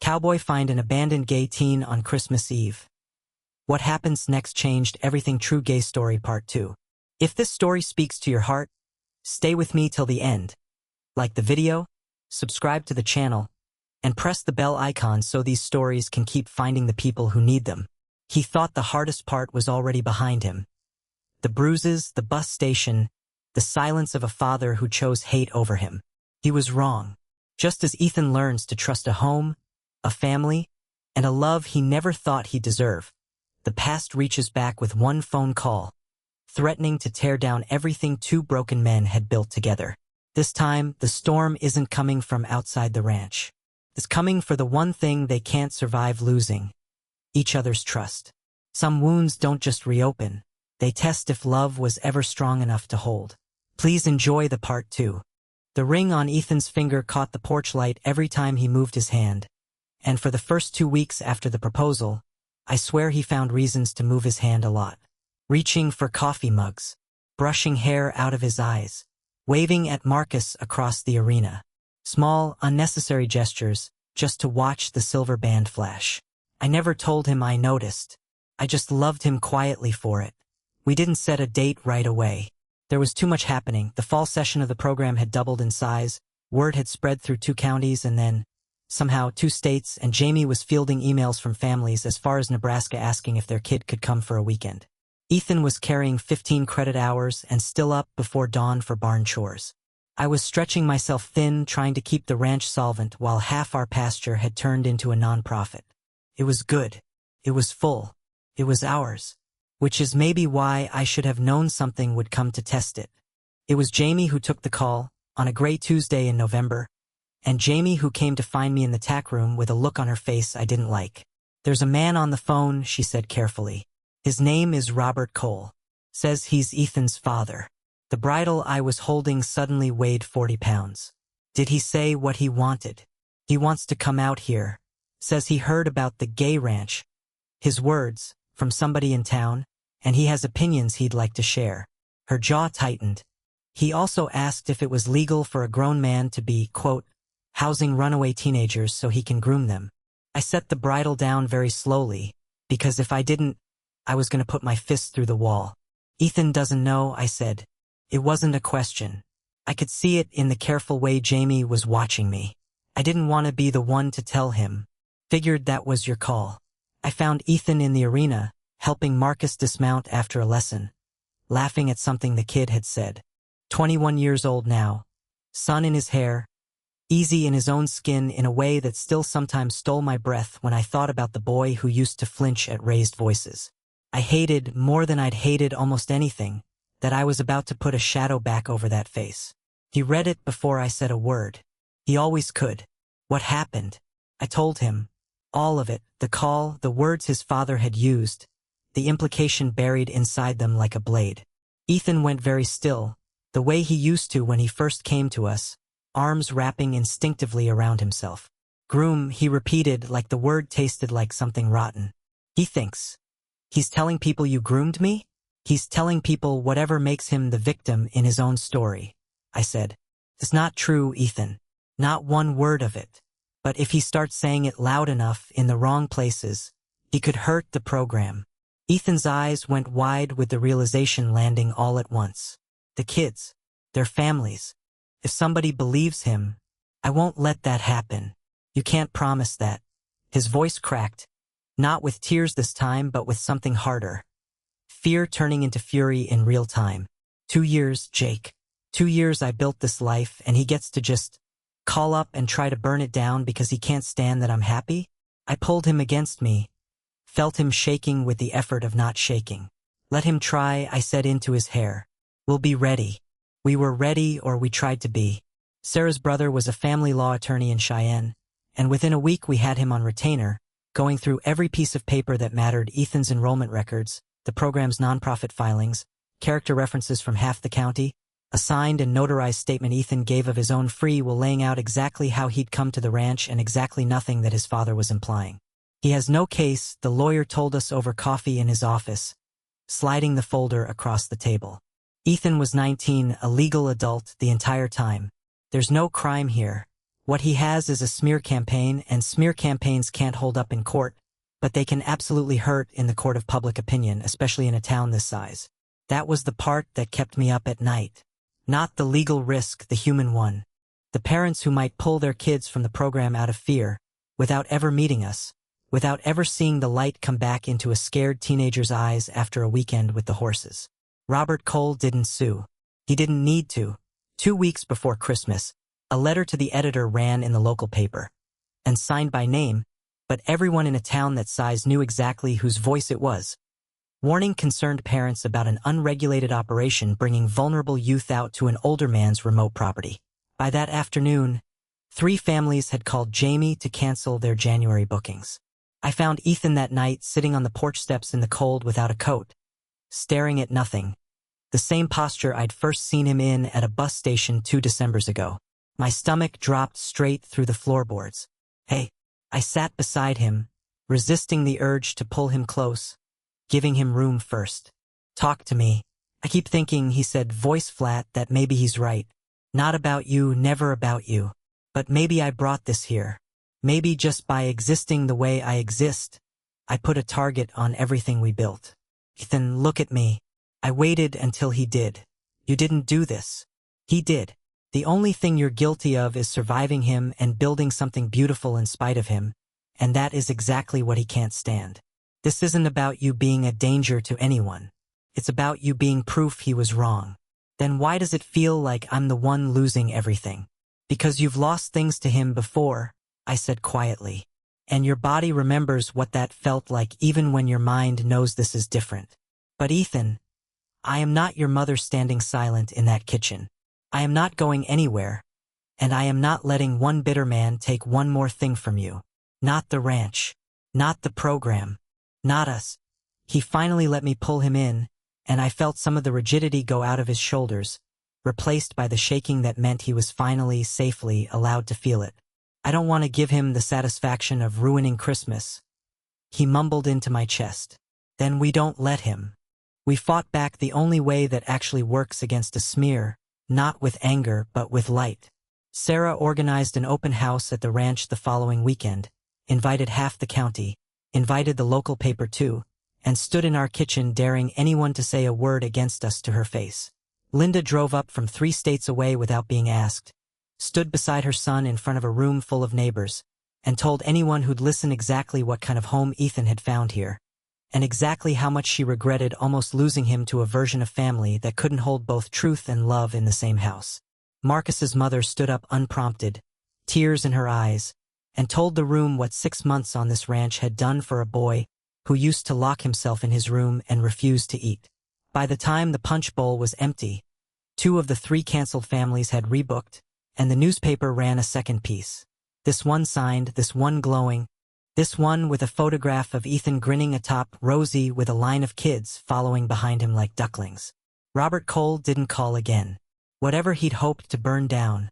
Cowboy find an abandoned gay teen on Christmas Eve. What happens next changed everything. True gay story part 2. If this story speaks to your heart, stay with me till the end. Like the video, subscribe to the channel, and press the bell icon so these stories can keep finding the people who need them. He thought the hardest part was already behind him. The bruises, the bus station, the silence of a father who chose hate over him. He was wrong. Just as Ethan learns to trust a home, a family, and a love he never thought he'd deserve, the past reaches back with one phone call, threatening to tear down everything two broken men had built together. This time, the storm isn't coming from outside the ranch. It's coming for the one thing they can't survive losing: each other's trust. Some wounds don't just reopen, they test if love was ever strong enough to hold. Please enjoy the part 2. The ring on Ethan's finger caught the porch light every time he moved his hand, and for the first 2 weeks after the proposal, I swear he found reasons to move his hand a lot. Reaching for coffee mugs, brushing hair out of his eyes, waving at Marcus across the arena. Small, unnecessary gestures, just to watch the silver band flash. I never told him I noticed. I just loved him quietly for it. We didn't set a date right away. There was too much happening. The fall session of the program had doubled in size, word had spread through 2 counties and then, somehow, 2 states, and Jamie was fielding emails from families as far as Nebraska asking if their kid could come for a weekend. Ethan was carrying 15 credit hours and still up before dawn for barn chores. I was stretching myself thin, trying to keep the ranch solvent while half our pasture had turned into a nonprofit. It was good. It was full. It was ours. Which is maybe why I should have known something would come to test it. It was Jamie who took the call, on a gray Tuesday in November, and Jamie who came to find me in the tack room with a look on her face I didn't like. "There's a man on the phone," she said carefully. "His name is Robert Cole. Says he's Ethan's father." The bridle I was holding suddenly weighed 40 pounds. "Did he say what he wanted?" "He wants to come out here. Says he heard about the gay ranch." His words, from somebody in town, and he has opinions he'd like to share. Her jaw tightened. He also asked if it was legal for a grown man to be, quote, housing runaway teenagers so he can groom them. I set the bridle down very slowly, because if I didn't, I was going to put my fist through the wall. "Ethan doesn't know," I said. It wasn't a question. I could see it in the careful way Jamie was watching me. I didn't want to be the one to tell him. Figured that was your call. I found Ethan in the arena, helping Marcus dismount after a lesson, laughing at something the kid had said. 21 years old now, sun in his hair, easy in his own skin in a way that still sometimes stole my breath when I thought about the boy who used to flinch at raised voices. I hated, more than I'd hated almost anything, that I was about to put a shadow back over that face. He read it before I said a word. He always could. What happened? I told him. All of it, the call, the words his father had used, the implication buried inside them like a blade. Ethan went very still, the way he used to when he first came to us, arms wrapping instinctively around himself. "Groom," he repeated like the word tasted like something rotten. "He thinks. He's telling people you groomed me? He's telling people whatever makes him the victim in his own story," I said. "It's not true, Ethan. Not one word of it. But if he starts saying it loud enough in the wrong places, he could hurt the program." Ethan's eyes went wide with the realization landing all at once. The kids, their families. If somebody believes him, I won't let that happen. You can't promise that. His voice cracked, not with tears this time, but with something harder. Fear turning into fury in real time. 2 years, Jake. 2 years I built this life, and he gets to just call up and try to burn it down because he can't stand that I'm happy? I pulled him against me, felt him shaking with the effort of not shaking. "Let him try," I said into his hair. "We'll be ready." We were ready, or we tried to be. Sarah's brother was a family law attorney in Cheyenne, and within a week we had him on retainer, going through every piece of paper that mattered: Ethan's enrollment records, the program's nonprofit filings, character references from half the county, a signed and notarized statement Ethan gave of his own free will laying out exactly how he'd come to the ranch and exactly nothing that his father was implying. "He has no case," the lawyer told us over coffee in his office, sliding the folder across the table. "Ethan was 19, a legal adult the entire time. There's no crime here. What he has is a smear campaign, and smear campaigns can't hold up in court, but they can absolutely hurt in the court of public opinion, especially in a town this size. That was the part that kept me up at night. Not the legal risk, the human one. The parents who might pull their kids from the program out of fear, without ever meeting us, without ever seeing the light come back into a scared teenager's eyes after a weekend with the horses. Robert Cole didn't sue. He didn't need to. 2 weeks before Christmas, a letter to the editor ran in the local paper, and signed by name, but everyone in a town that size knew exactly whose voice it was. Warning concerned parents about an unregulated operation bringing vulnerable youth out to an older man's remote property. By that afternoon, 3 families had called Jamie to cancel their January bookings. I found Ethan that night sitting on the porch steps in the cold without a coat, staring at nothing, the same posture I'd first seen him in at a bus station 2 Decembers ago. My stomach dropped straight through the floorboards. Hey, I sat beside him, resisting the urge to pull him close, giving him room first. Talk to me. I keep thinking, he said, voice flat, that maybe he's right. Not about you, never about you. But maybe I brought this here. Maybe just by existing the way I exist, I put a target on everything we built. Ethan, look at me. I waited until he did. You didn't do this. He did. The only thing you're guilty of is surviving him and building something beautiful in spite of him, and that is exactly what he can't stand. This isn't about you being a danger to anyone. It's about you being proof he was wrong. Then why does it feel like I'm the one losing everything? Because you've lost things to him before, I said quietly. And your body remembers what that felt like even when your mind knows this is different. But Ethan, I am not your mother standing silent in that kitchen. I am not going anywhere, and I am not letting one bitter man take one more thing from you. Not the ranch. Not the program. Not us. He finally let me pull him in, and I felt some of the rigidity go out of his shoulders, replaced by the shaking that meant he was finally, safely allowed to feel it. I don't want to give him the satisfaction of ruining Christmas. He mumbled into my chest. Then we don't let him. We fought back the only way that actually works against a smear, not with anger but with light. Sarah organized an open house at the ranch the following weekend, invited half the county, invited the local paper too, and stood in our kitchen daring anyone to say a word against us to her face. Linda drove up from 3 states away without being asked, stood beside her son in front of a room full of neighbors, and told anyone who'd listen exactly what kind of home Ethan had found here, and exactly how much she regretted almost losing him to a version of family that couldn't hold both truth and love in the same house. Marcus's mother stood up unprompted, tears in her eyes, and told the room what 6 months on this ranch had done for a boy who used to lock himself in his room and refused to eat. By the time the punch bowl was empty, 2 of the 3 canceled families had rebooked, and the newspaper ran a second piece. This one signed, this one glowing, this one with a photograph of Ethan grinning atop Rosie with a line of kids following behind him like ducklings. Robert Cole didn't call again. Whatever he'd hoped to burn down,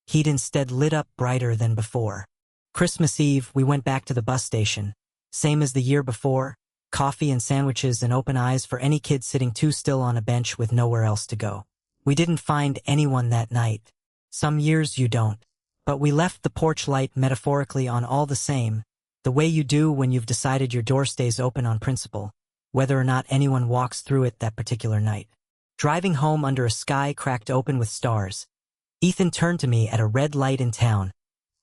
he'd instead lit up brighter than before. Christmas Eve, we went back to the bus station. Same as the year before, coffee and sandwiches and open eyes for any kid sitting too still on a bench with nowhere else to go. We didn't find anyone that night. Some years you don't. But we left the porch light metaphorically on all the same, the way you do when you've decided your door stays open on principle, whether or not anyone walks through it that particular night. Driving home under a sky cracked open with stars, Ethan turned to me at a red light in town,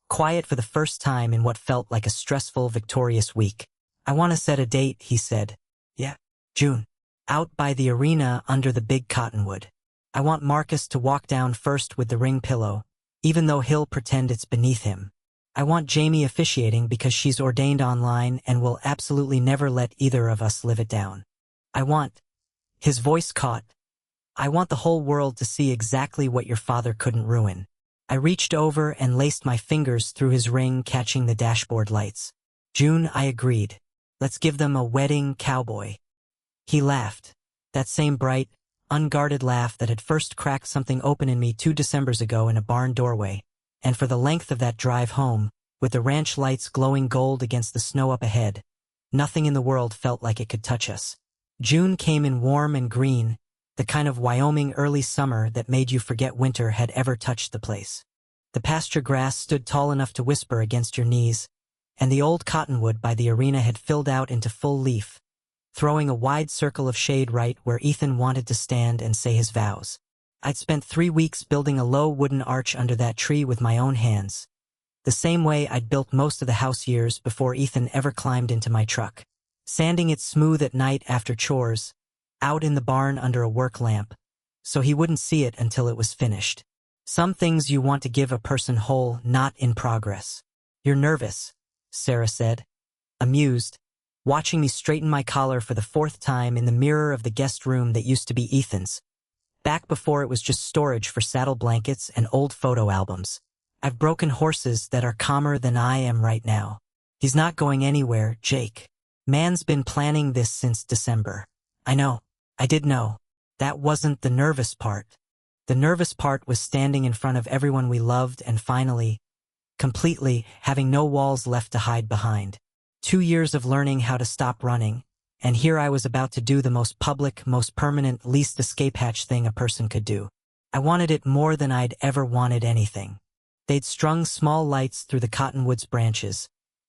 quiet for the first time in what felt like a stressful, victorious week. I want to set a date, he said. Yeah, June. Out by the arena under the big cottonwood. I want Marcus to walk down first with the ring pillow, even though he'll pretend it's beneath him. I want Jamie officiating because she's ordained online and will absolutely never let either of us live it down. I want, his voice caught, I want the whole world to see exactly what your father couldn't ruin. I reached over and laced my fingers through his ring, catching the dashboard lights. June, I agreed. Let's give them a wedding, Cowboy. He laughed, that same bright, unguarded laugh that had first cracked something open in me 2 Decembers ago in a barn doorway. And for the length of that drive home, with the ranch lights glowing gold against the snow up ahead, nothing in the world felt like it could touch us. June came in warm and green, the kind of Wyoming early summer that made you forget winter had ever touched the place. The pasture grass stood tall enough to whisper against your knees, and the old cottonwood by the arena had filled out into full leaf, throwing a wide circle of shade right where Ethan wanted to stand and say his vows. I'd spent 3 weeks building a low wooden arch under that tree with my own hands, the same way I'd built most of the house years before Ethan ever climbed into my truck. Sanding it smooth at night after chores, out in the barn under a work lamp, so he wouldn't see it until it was finished. Some things you want to give a person whole, not in progress. You're nervous, Sarah said, amused, watching me straighten my collar for the 4th time in the mirror of the guest room that used to be Ethan's, back before it was just storage for saddle blankets and old photo albums. I've broken horses that are calmer than I am right now. He's not going anywhere, Jake. Man's been planning this since December. I know. I did know. That wasn't the nervous part. The nervous part was standing in front of everyone we loved and finally, completely, having no walls left to hide behind. 2 years of learning how to stop running, and here I was about to do the most public, most permanent, least escape hatch thing a person could do. I wanted it more than I'd ever wanted anything. They'd strung small lights through the cottonwood's branches,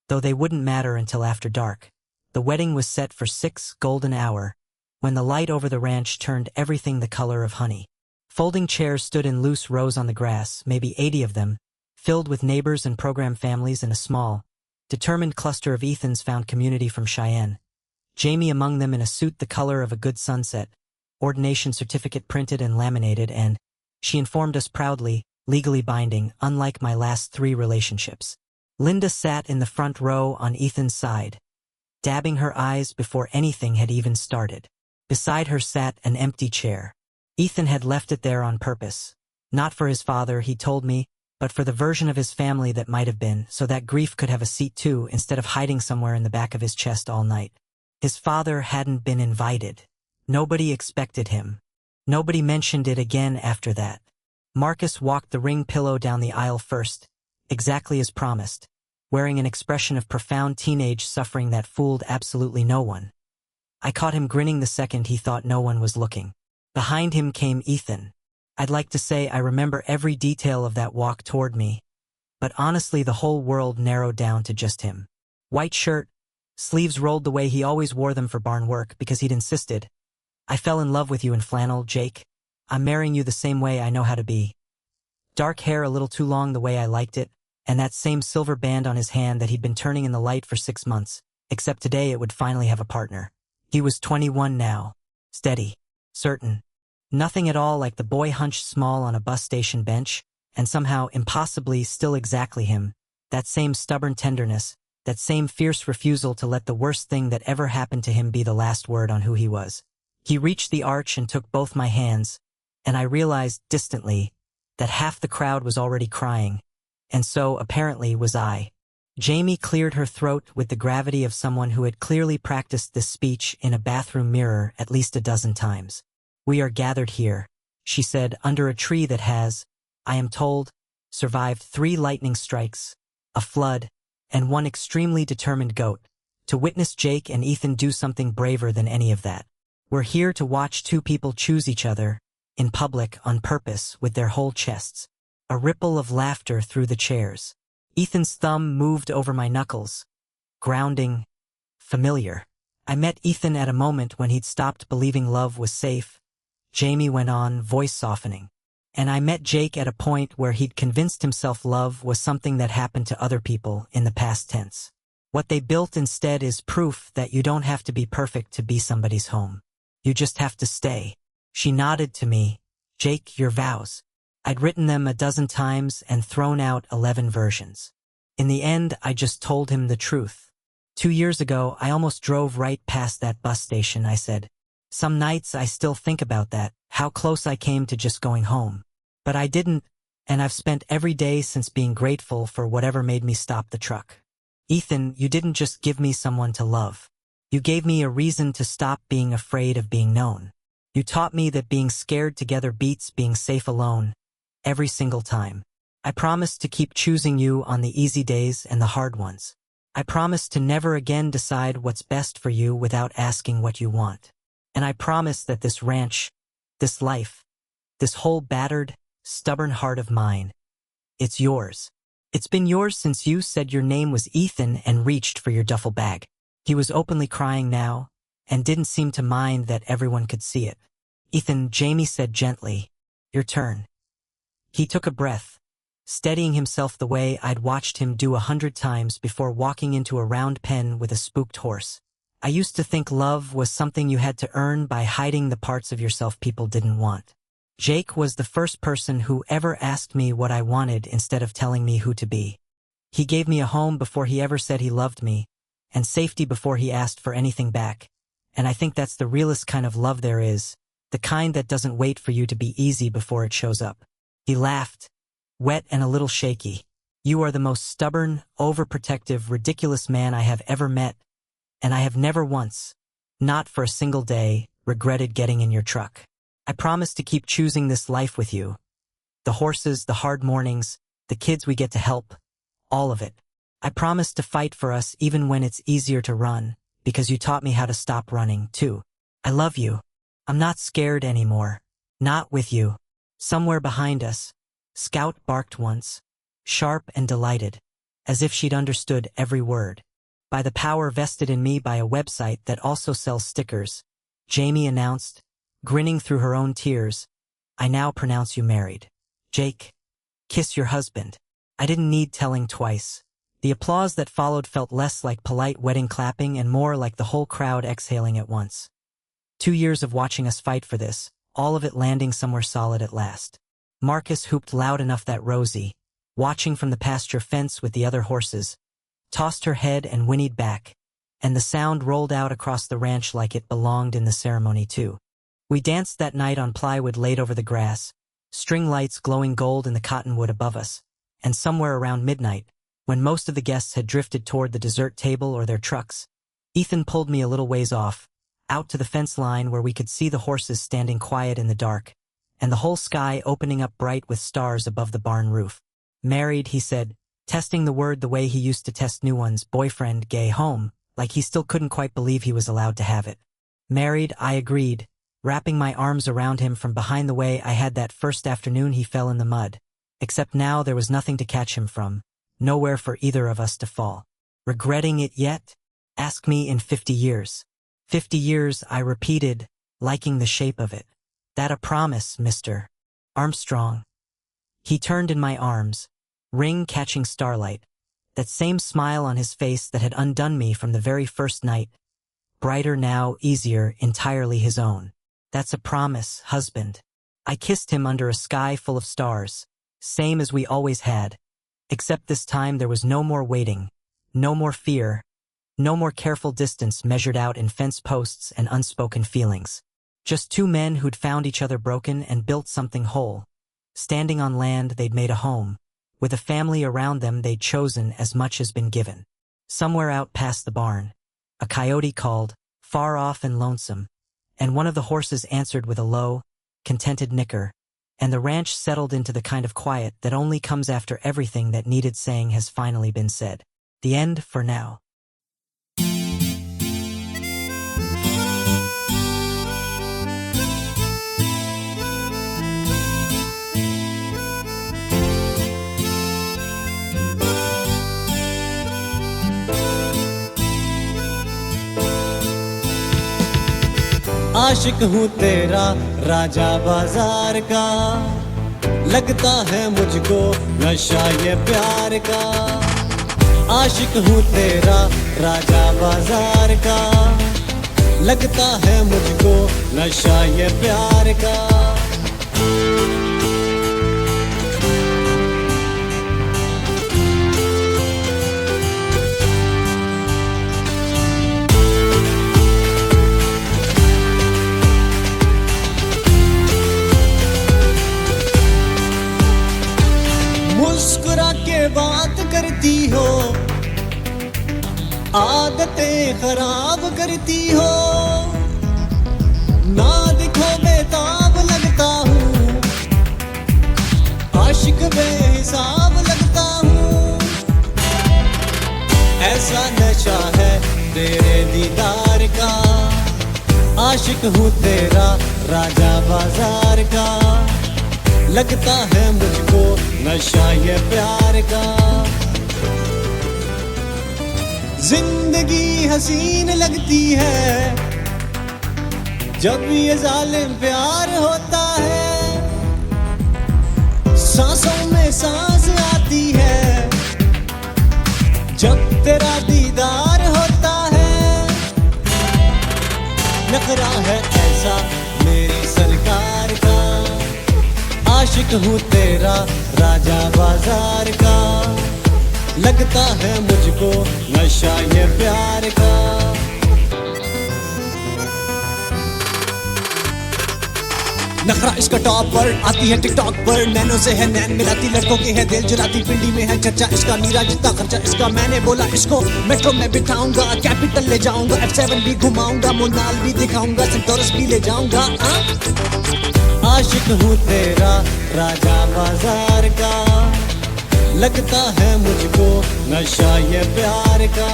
though they wouldn't matter until after dark. The wedding was set for 6 golden hour, when the light over the ranch turned everything the color of honey. Folding chairs stood in loose rows on the grass, maybe 80 of them, filled with neighbors and program families in a small, determined cluster of Ethans found community from Cheyenne. Jamie among them in a suit the color of a good sunset, ordination certificate printed and laminated and, she informed us proudly, legally binding, unlike my last 3 relationships. Linda sat in the front row on Ethan's side, dabbing her eyes before anything had even started. Beside her sat an empty chair. Ethan had left it there on purpose. Not for his father, he told me, but for the version of his family that might have been, so that grief could have a seat too, instead of hiding somewhere in the back of his chest all night. His father hadn't been invited. Nobody expected him. Nobody mentioned it again after that. Marcus walked the ring pillow down the aisle first, exactly as promised, wearing an expression of profound teenage suffering that fooled absolutely no one. I caught him grinning the second he thought no one was looking. Behind him came Ethan. I'd like to say I remember every detail of that walk toward me, but honestly the whole world narrowed down to just him. White shirt, sleeves rolled the way he always wore them for barn work because he'd insisted. I fell in love with you in flannel, Jake. I'm marrying you the same way I know how to be. Dark hair a little too long the way I liked it, and that same silver band on his hand that he'd been turning in the light for 6 months, except today it would finally have a partner. He was 21 now. Steady. Certain. Nothing at all like the boy hunched small on a bus station bench, and somehow impossibly still exactly him. That same stubborn tenderness, that same fierce refusal to let the worst thing that ever happened to him be the last word on who he was. He reached the arch and took both my hands, and I realized distantly that half the crowd was already crying, and so apparently was I. Jamie cleared her throat with the gravity of someone who had clearly practiced this speech in a bathroom mirror at least a dozen times. We are gathered here, she said, under a tree that has, I am told, survived 3 lightning strikes, a flood, and 1 extremely determined goat, to witness Jake and Ethan do something braver than any of that. We're here to watch 2 people choose each other, in public, on purpose, with their whole chests. A ripple of laughter through the chairs. Ethan's thumb moved over my knuckles. Grounding. Familiar. I met Ethan at a moment when he'd stopped believing love was safe. Jamie went on, voice softening. And I met Jake at a point where he'd convinced himself love was something that happened to other people in the past tense. What they built instead is proof that you don't have to be perfect to be somebody's home. You just have to stay. She nodded to me. Jake, your vows. I'd written them a dozen times and thrown out 11 versions. In the end, I just told him the truth. 2 years ago, I almost drove right past that bus station, I said. Some nights I still think about that, how close I came to just going home. But I didn't, and I've spent every day since being grateful for whatever made me stop the truck. Ethan, you didn't just give me someone to love. You gave me a reason to stop being afraid of being known. You taught me that being scared together beats being safe alone, every single time. I promised to keep choosing you on the easy days and the hard ones. I promised to never again decide what's best for you without asking what you want. And I promised that this ranch, this life, this whole battered, stubborn heart of mine It's yours. It's been yours since you said your name was Ethan and reached for your duffel bag. He was openly crying now, and didn't seem to mind that everyone could see it. Ethan, Jamie said gently, your turn. He took a breath, steadying himself the way I'd watched him do 100 times before walking into a round pen with a spooked horse. I used to think love was something you had to earn by hiding the parts of yourself people didn't want. Jake was the first person who ever asked me what I wanted instead of telling me who to be. He gave me a home before he ever said he loved me, and safety before he asked for anything back. And I think that's the realest kind of love there is, the kind that doesn't wait for you to be easy before it shows up. He laughed, wet and a little shaky. You are the most stubborn, overprotective, ridiculous man I have ever met, and I have never once, not for a single day, regretted getting in your truck. I promise to keep choosing this life with you. The horses, the hard mornings, the kids we get to help, all of it. I promise to fight for us even when it's easier to run, because you taught me how to stop running, too. I love you. I'm not scared anymore. Not with you. Somewhere behind us, Scout barked once, sharp and delighted, as if she'd understood every word. By the power vested in me by a website that also sells stickers, Jamie announced, grinning through her own tears, I now pronounce you married. Jake, kiss your husband. I didn't need telling twice. The applause that followed felt less like polite wedding clapping and more like the whole crowd exhaling at once. 2 years of watching us fight for this, all of it landing somewhere solid at last. Marcus hooped loud enough that Rosie, watching from the pasture fence with the other horses, tossed her head and whinnied back, and the sound rolled out across the ranch like it belonged in the ceremony too. We danced that night on plywood laid over the grass, string lights glowing gold in the cottonwood above us, and somewhere around midnight, when most of the guests had drifted toward the dessert table or their trucks, Ethan pulled me a little ways off, out to the fence line where we could see the horses standing quiet in the dark, and the whole sky opening up bright with stars above the barn roof. Married, he said, testing the word the way he used to test new ones, boyfriend, gay, home, like he still couldn't quite believe he was allowed to have it. Married, I agreed, wrapping my arms around him from behind the way I had that first afternoon he fell in the mud, except now there was nothing to catch him from, nowhere for either of us to fall. Regretting it yet? Ask me in 50 years. 50 years, I repeated, liking the shape of it. That a promise, Mr. Armstrong. He turned in my arms, ring catching starlight, that same smile on his face that had undone me from the very first night, brighter now, easier, entirely his own. That's a promise, husband. I kissed him under a sky full of stars, same as we always had, except this time there was no more waiting, no more fear, no more careful distance measured out in fence posts and unspoken feelings. Just two men who'd found each other broken and built something whole, standing on land they'd made a home, with a family around them they'd chosen as much as been given. Somewhere out past the barn, a coyote called, far off and lonesome, and one of the horses answered with a low, contented nicker, and the ranch settled into the kind of quiet that only comes after everything that needed saying has finally been said. The end for now. आशिक हूँ तेरा राजा बाजार का, लगता है मुझको नशा ये प्यार का। आशिक हूँ तेरा राजा बाजार का, लगता है मुझको नशा ये प्यार का। मुस्कुरा के बात करती हो, आदतें खराब करती हो, ना दिखो बेताब लगता हूँ, आशिक बेहिसाब लगता हूँ। ऐसा नशा है तेरे दीदार का, आशिक हूँ तेरा राजा बाजार का, लगता है मुझको नशा ये प्यार का। जिंदगी हसीन लगती है जब ये जालिम प्यार होता है। सांसों में सांस आती है जब तेरा दीदार होता है। नखरा है ऐसा मेरी सरकार का, आशिक हूँ तेरा राजा बाजार का। लगता है मुझको नशा ये प्यार का। नखरा इसका टॉप पर आती है टिकटॉक पर, नैनो से है नैन मिलाती, लड़कों के है दिल जलाती। पिंडी में है चर्चा इसका, मीरा जितना खर्चा इसका। मैंने बोला इसको मेट्रो में बिठाऊंगा, कैपिटल ले जाऊंगा, F7 भी घुमाऊंगा, मोनाल भी दिखाऊंगा, सेंटोरस भी ले जाऊंगा। आशिक हूँ तेरा राजा बाजार का, लगता है मुझको नशा ये प्यार का।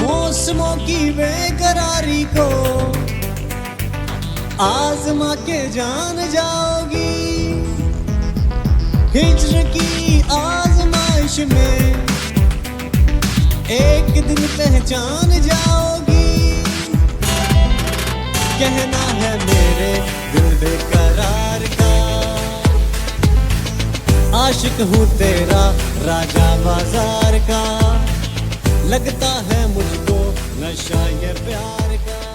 मौसमों की बेकरारी को आजमा के जान जाओगी। हिज्र की आजमाइश में एक दिन पहचान जाओगी। कहना है मेरे दिल बेकरार का, आशिक हूँ तेरा राजा बाजार का। लगता है मुझको नशा ये प्यार का।